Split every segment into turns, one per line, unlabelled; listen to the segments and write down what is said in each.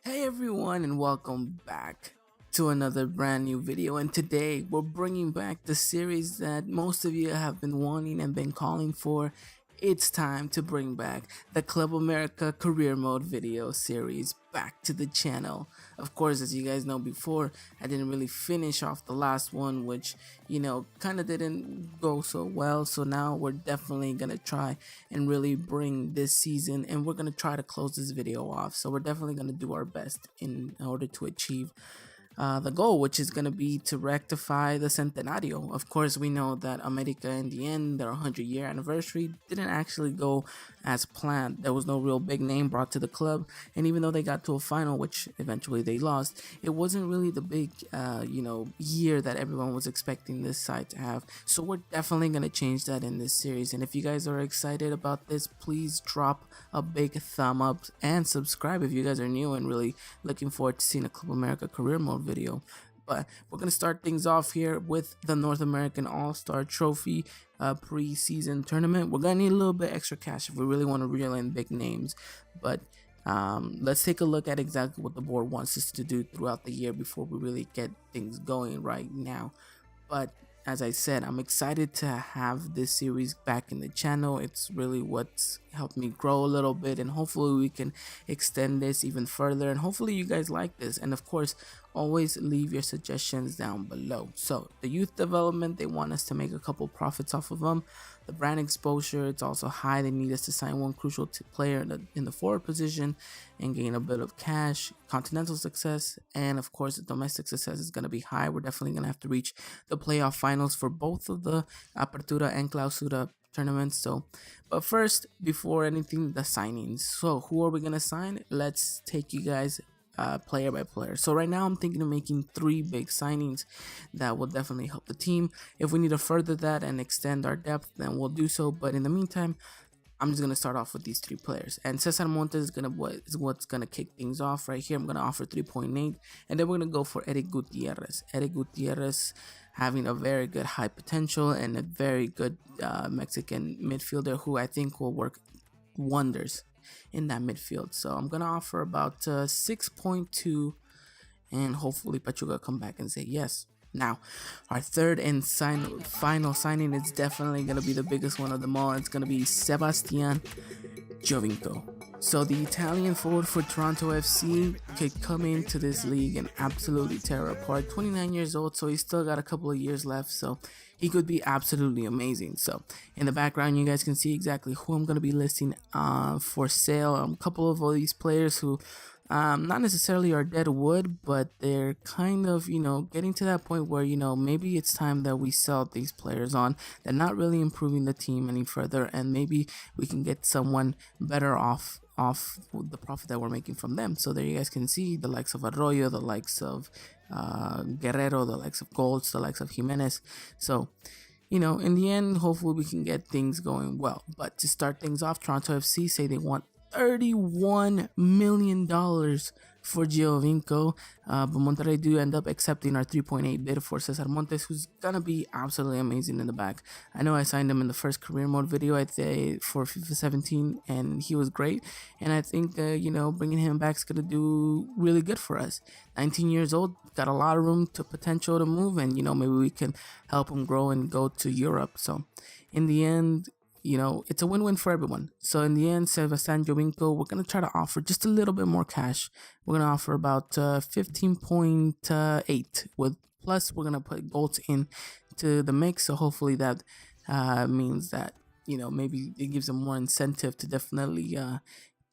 Hey everyone, and welcome back to another brand new video. And today we're bringing back the series that most of you have been wanting and been calling for. It's time to bring back the Club America Career Mode video series back to the channel. Of course, as you guys know before, I didn't really finish off the last one, which, kind of didn't go so well. So now we're definitely going to try and really bring this season, and we're going to try to close this video off. So we're definitely going to do our best in order to achieve the goal, which is going to be to rectify the Centenario. Of course, we know that America, in the end, their 100-year anniversary didn't actually go as planned. There was no real big name brought to the club, and even though they got to a final, which eventually they lost, it wasn't really the big, year that everyone was expecting this side to have. So we're definitely going to change that in this series. And if you guys are excited about this, please drop a big thumb up and subscribe if you guys are new and really looking forward to seeing a Club America Career Mode video. But we're going to start things off here with the North American All-Star Trophy preseason tournament. We're going to need a little bit extra cash if we really want to reel in big names. But let's take a look at exactly what the board wants us to do throughout the year before we really get things going right now. But as I said, I'm excited to have this series back in the channel. It's really what's helped me grow a little bit, and hopefully we can extend this even further, and hopefully you guys like this. And of course, always leave your suggestions down below. So the youth development, they want us to make a couple profits off of them. The brand exposure, it's also high. They need us to sign one crucial player in the forward position and gain a bit of cash. Continental success, and of course the domestic success is going to be high. We're definitely going to have to reach the playoff finals for both of the Apertura and Clausura tournaments. So, but first, before anything, the signings. So who are we going to sign? Let's take you guys player by player. So right now I'm thinking of making 3 big signings that will definitely help the team. If we need to further that and extend our depth, then we'll do so. But in the meantime, I'm just going to start off with these 3 players. And Cesar Montes is what's going to kick things off right here. I'm going to offer 3.8. And then we're going to go for Eric Gutierrez. Eric Gutierrez having a very good high potential and a very good Mexican midfielder who I think will work wonders in that midfield. So I'm going to offer about 6.2. And hopefully Pachuca come back and say yes. Now, our third and final signing is definitely going to be the biggest one of them all. It's going to be Sebastian Giovinco. So the Italian forward for Toronto FC could come into this league and absolutely tear it apart. 29 years old, so he's still got a couple of years left, so he could be absolutely amazing. So in the background, you guys can see exactly who I'm going to be listing for sale. A couple of all these players who not necessarily are dead wood, but they're kind of, getting to that point where, maybe it's time that we sell these players on. They're not really improving the team any further, and maybe we can get someone better off the profit that we're making from them. So there you guys can see the likes of Arroyo, the likes of Guerrero, the likes of Golds, the likes of Jimenez. So in the end, hopefully we can get things going well. But to start things off, Toronto FC say they want $31 million for Giovinco, but Monterrey do end up accepting our 3.8 bid for Cesar Montes, who's gonna be absolutely amazing in the back. I know I signed him in the first career mode video for FIFA 17, and he was great, and I think bringing him back is gonna do really good for us. 19 years old, got a lot of room to potential to move, and maybe we can help him grow and go to Europe. So in the end, it's a win-win for everyone. So in the end, Sebastian Giovinco, we're going to try to offer just a little bit more cash. We're going to offer about 15.8 plus we're going to put Golds in to the mix. So hopefully that means that, maybe it gives them more incentive to definitely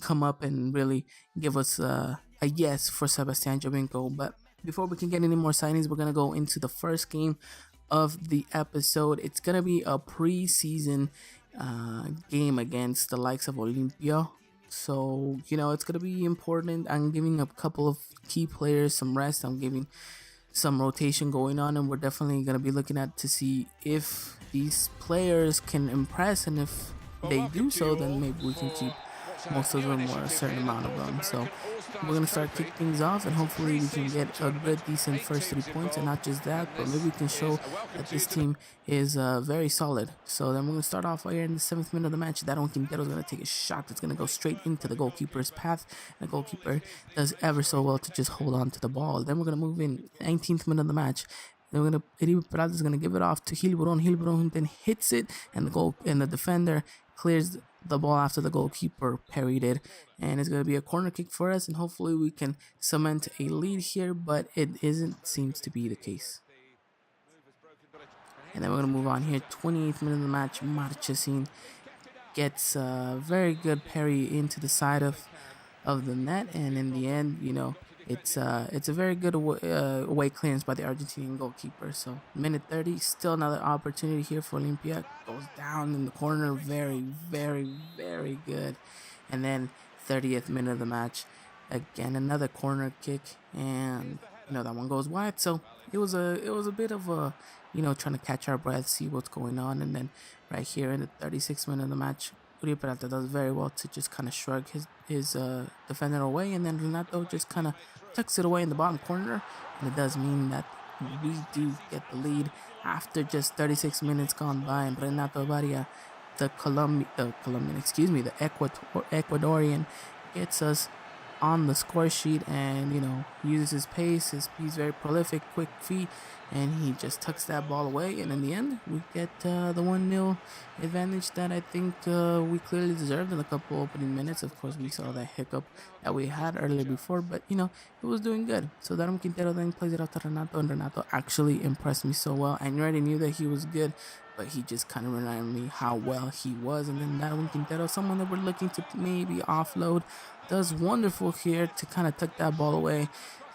come up and really give us a yes for Sebastian Giovinco. But before we can get any more signings, we're going to go into the first game of the episode. It's going to be a preseason game against the likes of Olimpia. So, it's going to be important. I'm giving a couple of key players some rest. I'm giving some rotation going on, and we're definitely going to be looking at to see if these players can impress, and if they do so, then maybe we can keep most of them or a certain amount of them. So we're gonna start kick things off, and hopefully we can get a good, decent first 3 points, and not just that, but maybe we can show that this team is very solid. So then we're gonna start off here in the 7th minute of the match. That Quintero is gonna take a shot that's gonna go straight into the goalkeeper's path, and the goalkeeper does ever so well to just hold on to the ball. Then we're gonna move in 19th minute of the match. Then Eribe Peralta is gonna give it off to Gilberon. Gilberon then hits it, and the defender clears the ball after the goalkeeper parried it, and it's gonna be a corner kick for us, and hopefully we can cement a lead here, but it isn't seems to be the case. And then we're gonna move on here. 28th minute of the match. Marchesín gets a very good parry into the side of the net, and in the end, it's a very good away clearance by the Argentinian goalkeeper. So minute 30, still another opportunity here for Olimpia. Goes down in the corner, very, very, very good. And then 30th minute of the match, again another corner kick, and that one goes wide. So it was a bit of a trying to catch our breath, see what's going on, and then right here in the 36th minute of the match, Uribe Peralta does very well to just kind of shrug his defender away, and then Renato just kind of tucks it away in the bottom corner, and it does mean that we do get the lead after just 36 minutes gone by, and Renato Varia, the Ecuadorian, gets us on the score sheet, and uses his pace. He's very prolific, quick feet, and he just tucks that ball away, and in the end we get the 1-0 advantage that I think we clearly deserved in a couple opening minutes. Of course, we saw that hiccup that we had earlier before, but it was doing good. So Daron Quintero then plays it out to Renato, and Renato actually impressed me so well. I already knew that he was good, but he just kind of reminded me how well he was. And then Daron Quintero, someone that we're looking to maybe offload, does wonderful here to kind of tuck that ball away.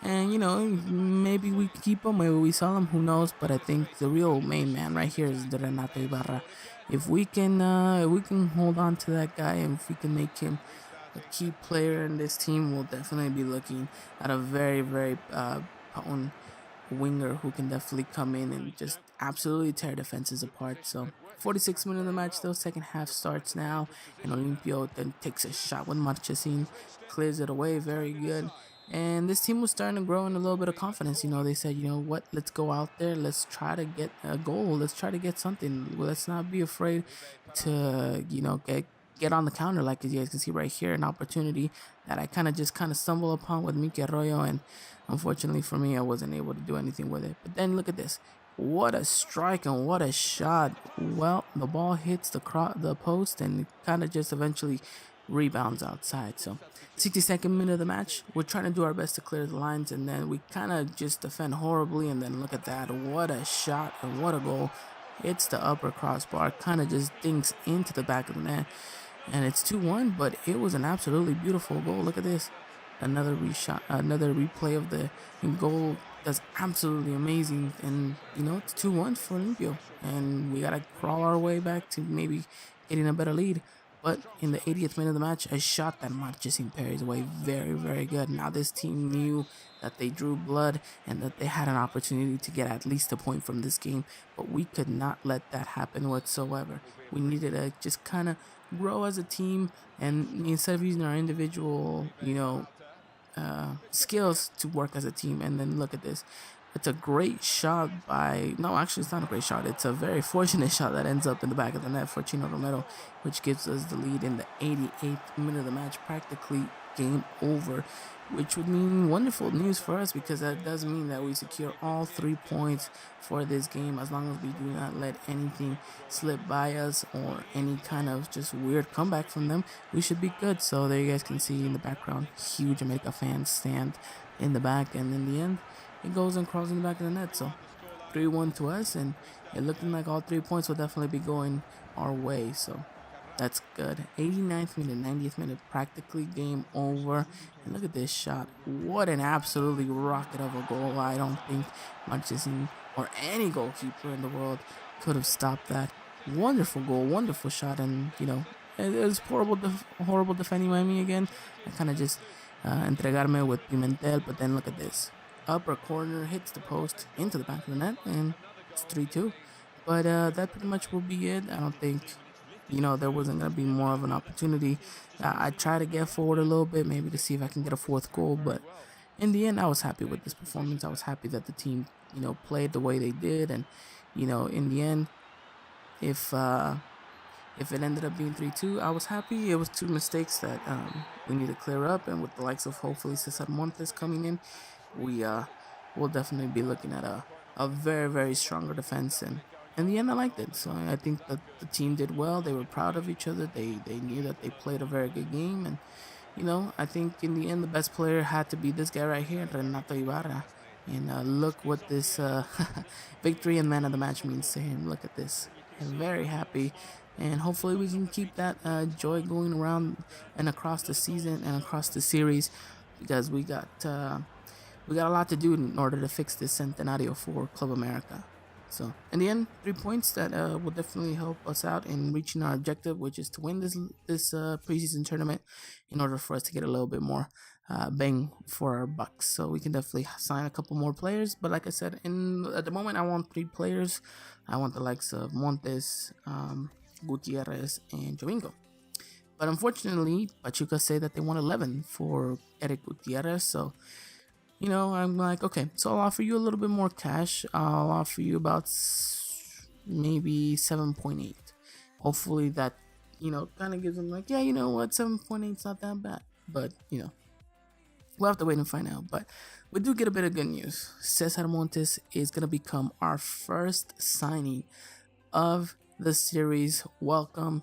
And maybe we keep him, maybe we sell him, who knows? But I think the real main man right here is the Renato Ibarra. If we can hold on to that guy, and if we can make him a key player in this team, we'll definitely be looking at a very, very potent winger who can definitely come in and just absolutely tear defenses apart. So 46 minutes of the match though, second half starts now, and Olimpio then takes a shot with Marchesín, clears it away, very good. And this team was starting to grow in a little bit of confidence. They said, what, let's go out there, let's try to get a goal, let's try to get something, let's not be afraid to get on the counter. Like you guys can see right here, an opportunity that I kind of stumbled upon with Miki Arroyo, and unfortunately for me, I wasn't able to do anything with it. But then look at this. What a strike and what a shot. Well, the ball hits the post, and it kind of just eventually rebounds outside. So 62nd minute of the match, we're trying to do our best to clear the lines, and then we kind of just defend horribly. And then look at that. What a shot and what a goal. It's the upper crossbar, kind of just dinks into the back of the net, and it's 2-1, but it was an absolutely beautiful goal. Look at this. Another replay of the goal. That's absolutely amazing, and it's 2-1 for Olimpio, and we gotta crawl our way back to maybe getting a better lead. But in the 80th minute of the match, a shot that Marchesín parries away, very, very good. Now this team knew that they drew blood and that they had an opportunity to get at least a point from this game, but we could not let that happen whatsoever. We needed to just kind of grow as a team, and instead of using our individual, skills to work as a team. And then look at this. It's a great shot no, actually it's not a great shot. It's a very fortunate shot that ends up in the back of the net for Chino Romero, which gives us the lead in the 88th minute of the match, practically game over, which would mean wonderful news for us, because that does mean that we secure all 3 points for this game, as long as we do not let anything slip by us or any kind of just weird comeback from them. We should be good. So there you guys can see in the background, huge America fans stand in the back, and in the end it goes and crawls in the back of the net. So 3-1 to us, and it looking like all 3 points will definitely be going our way. So that's good. 89th minute, 90th minute, practically game over. And look at this shot. What an absolutely rocket of a goal. I don't think Marchesín or any goalkeeper in the world could have stopped that. Wonderful goal, wonderful shot. And, it was horrible defending by me again. I kind of just entregarme with Pimentel, but then look at this. Upper corner, hits the post into the back of the net, and it's 3-2. But that pretty much will be it. I don't think there wasn't going to be more of an opportunity. I tried to get forward a little bit, maybe to see if I can get a fourth goal, but in the end, I was happy with this performance. I was happy that the team, played the way they did, and in the end, if if it ended up being 3-2, I was happy. It was two mistakes that we need to clear up, and with the likes of hopefully Cesar Montes coming in, we will definitely be looking at a very, very stronger defense. And in the end, I liked it. So I think that the team did well. They were proud of each other. They knew that they played a very good game, and I think in the end, the best player had to be this guy right here, Renato Ibarra. And look what this victory and man of the match means to him. Look at this. I'm very happy. And hopefully we can keep that joy going around and across the season and across the series, because we got a lot to do in order to fix this centenario for Club America. So in the end, 3 points that will definitely help us out in reaching our objective, which is to win this preseason tournament, in order for us to get a little bit more bang for our bucks. So we can definitely sign a couple more players. But like I said, at the moment, I want 3 players. I want the likes of Montes, Gutierrez, and Jovinko. But unfortunately, Pachuca say that they want 11 for Eric Gutierrez. So I'm like, okay, so I'll offer you a little bit more cash. I'll offer you about maybe 7.8. Hopefully that, kind of gives them like, yeah, you know what, 7.8 is not that bad. But, we'll have to wait and find out. But we do get a bit of good news. Cesar Montes is going to become our first signing of the series. Welcome,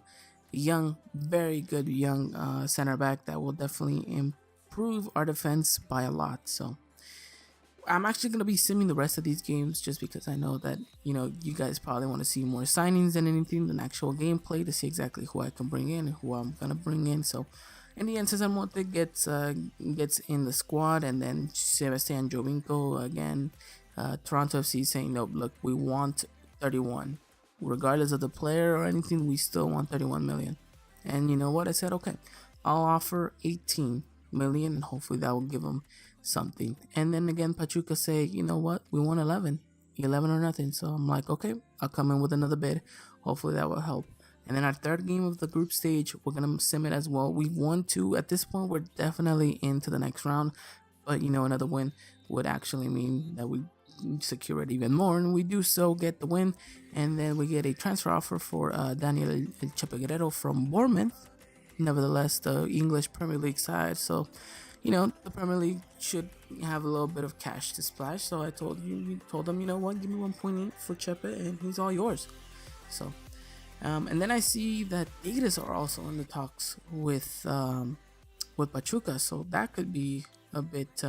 young, very good young center back that will definitely improve our defense by a lot. So I'm actually going to be simming the rest of these games, just because I know that, you guys probably want to see more signings than anything than actual gameplay, to see exactly who I can bring in and who I'm going to bring in. So in the end, Cesar Monte gets in the squad, and then Sebastian Jovinko again. Toronto FC saying, no, look, we want 31. Regardless of the player or anything, we still want 31 million. And you know what? I said, okay, I'll offer 18 million, and hopefully that will give them something. And then again, Pachuca say, you know what, we want 11 or nothing. So I'm like, okay, I'll come in with another bid. Hopefully that will help. And then our third game of the group stage, we're gonna sim it as well. We won 2 at this point. We're definitely into the next round, but another win would actually mean that we secure it even more, and we do so, get the win. And then we get a transfer offer for Daniel El Chepe Guerrero from Bournemouth. Nevertheless, the English Premier League side, so the Premier League should have a little bit of cash to splash. So I told them, you know what, give me 1.8 for Chepe, and he's all yours. So, and then I see that Tigres are also in the talks with Pachuca, so that could be a bit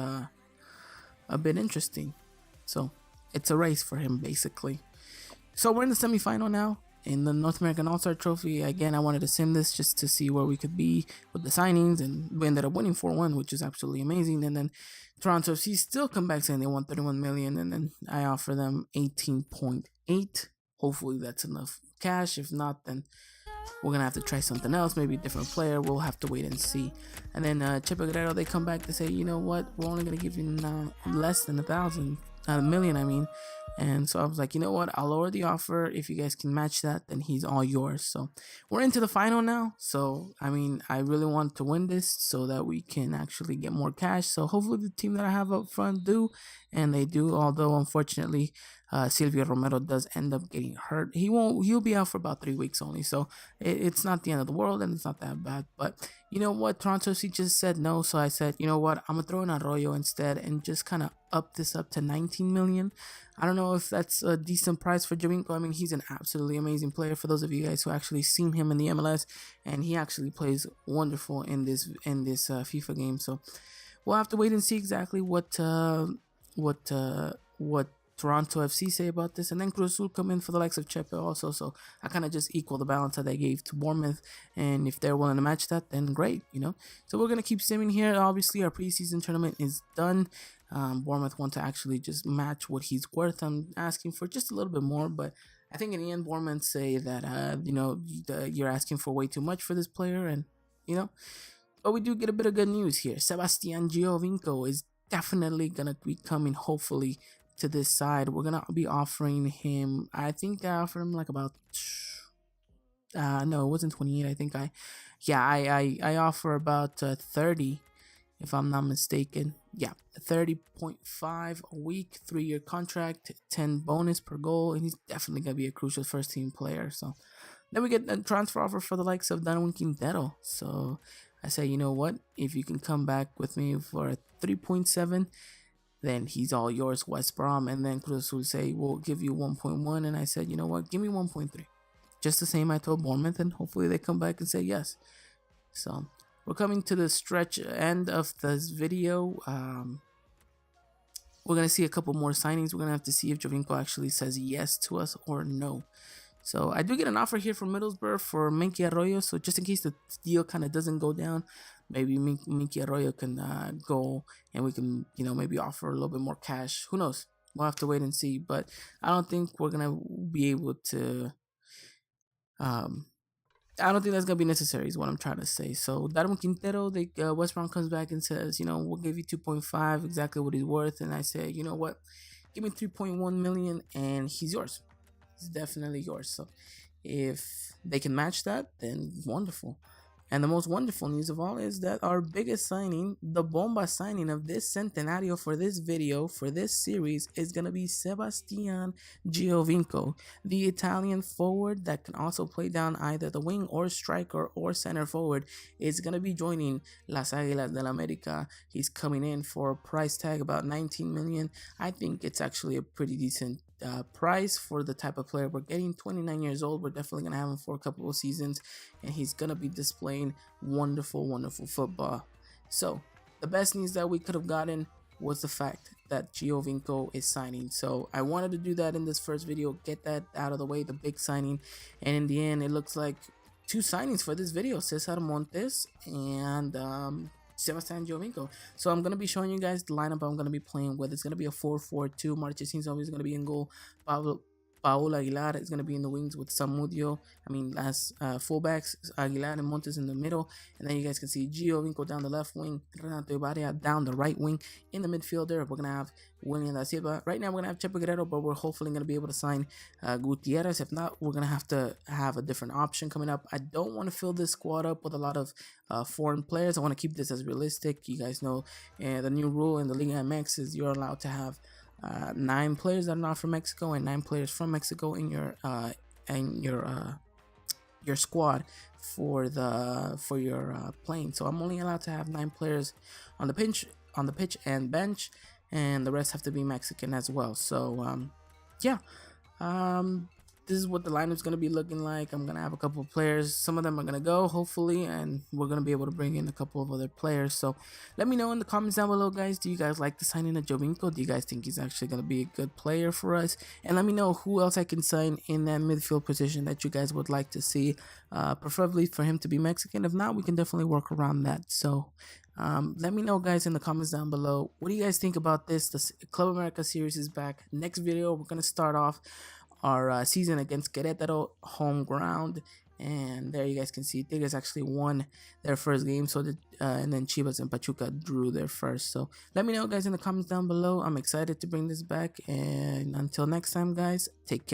interesting. So it's a race for him, basically. So we're in the semifinal now in the North American All-Star Trophy. Again, I wanted to sim this just to see where we could be with the signings, and we ended up winning 4-1, which is absolutely amazing. And then Toronto FC still come back saying they want 31 million, and then I offer them 18.8. Hopefully that's enough cash. If not, then we're gonna have to try something else, maybe a different player. We'll have to wait and see. And then Chepe Guerrero, they come back to say, you know what, we're only gonna give you less than a million, I mean. And so I was like, you know what, I'll lower the offer. If you guys can match that, then he's all yours. So we're into the final now. So I mean, I really want to win this so that we can actually get more cash. So hopefully the team that I have up front do, and they do. Although unfortunately, Silvio Romero does end up getting hurt. He'll be out for about 3 weeks only. So it's not the end of the world, and it's not that bad. But you know what, Toronto FC just said no. So I said, you know what, I'm gonna throw in Arroyo instead, and just kind of up this up to 19 million. I don't know if that's a decent price for Jovinko. I mean, he's an absolutely amazing player. For those of you guys who actually seen him in the MLS, and he actually plays wonderful in this FIFA game. So we'll have to wait and see exactly what Toronto FC say about this. And then Cruz will come in for the likes of Chepe also. So I kind of just equal the balance that they gave to Bournemouth. And if they're willing to match that, then great, So we're going to keep simming here. Obviously, our preseason tournament is done. Bournemouth want to actually just match what he's worth. I'm asking for just a little bit more, but I think in the end, Bournemouth say that, you're asking for way too much for this player. And, but we do get a bit of good news here. Sebastian Giovinco is definitely going to be coming, hopefully, to this side. We're going to be offering him, I think they offer him like about No, it wasn't 28. I think I offer about 30, if I'm not mistaken. Yeah, 30.5 a week, 3-year contract, 10 bonus per goal, and he's definitely gonna be a crucial first team player. So then we get a transfer offer for the likes of Darwin Quintero. So I say, you know what? If you can come back with me for a 3.7, then he's all yours, West Brom. And then Cruz will say, we'll give you 1.1. And I said, you know what? Give me 1.3. Just the same I told Bournemouth, and hopefully they come back and say yes. So we're coming to the stretch end of this video. We're going to see a couple more signings. We're going to have to see if Jovinko actually says yes to us or no. So I do get an offer here from Middlesbrough for Minky Arroyo. So just in case the deal kind of doesn't go down, maybe Minky Arroyo can go, and we can, maybe offer a little bit more cash. Who knows? We'll have to wait and see. But I don't think we're going to be able to... I don't think that's gonna be necessary, is what I'm trying to say. So Darwin Quintero, West Brom comes back and says, we'll give you 2.5, exactly what he's worth. And I say, you know what, give me 3.1 million, and he's yours. He's definitely yours. So if they can match that, then wonderful. And the most wonderful news of all is that our biggest signing, the bomba signing of this centenario for this video, for this series, is going to be Sebastian Giovinco, the Italian forward that can also play down either the wing or striker or center forward. Is going to be joining Las Águilas del América. He's coming in for a price tag about 19 million. I think it's actually a pretty decent price for the type of player we're getting. 29 years old. We're definitely gonna have him for a couple of seasons, and he's gonna be displaying wonderful football. So the best news that we could have gotten was the fact that Giovinco is signing. So I wanted to do that in this first video, get that out of the way, the big signing. And in the end, it looks like 2 signings for this video: Cesar Montes and Sebastian Giovinco. So I'm going to be showing you guys the lineup I'm going to be playing with. It's going to be a 4-4-2. Marchesin's always going to be in goal. Paul Aguilar is going to be in the wings with Samudio. As fullbacks, Aguilar and Montes in the middle. And then you guys can see Giovinco down the left wing, Renato Ibarra down the right wing. In the midfielder, we're going to have William Da Silva. Right now, we're going to have Chepe Guerrero, but we're hopefully going to be able to sign Gutierrez. If not, we're going to have a different option coming up. I don't want to fill this squad up with a lot of foreign players. I want to keep this as realistic. You guys know the new rule in the Liga MX is you're allowed to have 9 players that are not from Mexico and 9 players from Mexico in your squad for your playing. So I'm only allowed to have 9 players on the pitch and bench, and the rest have to be Mexican as well. So yeah. This is what the lineup's going to be looking like. I'm going to have a couple of players. Some of them are going to go, hopefully, and we're going to be able to bring in a couple of other players. So let me know in the comments down below, guys. Do you guys like the signing of Jovinco? Do you guys think he's actually going to be a good player for us? And let me know who else I can sign in that midfield position that you guys would like to see, preferably for him to be Mexican. If not, we can definitely work around that. So let me know, guys, in the comments down below. What do you guys think about this? The Club America series is back. Next video, we're going to start off our season against Querétaro, home ground. And there you guys can see Tigres actually won their first game, so and then Chivas and Pachuca drew their first. So let me know, guys, in the comments down below. I'm excited to bring this back, and until next time, guys, take care.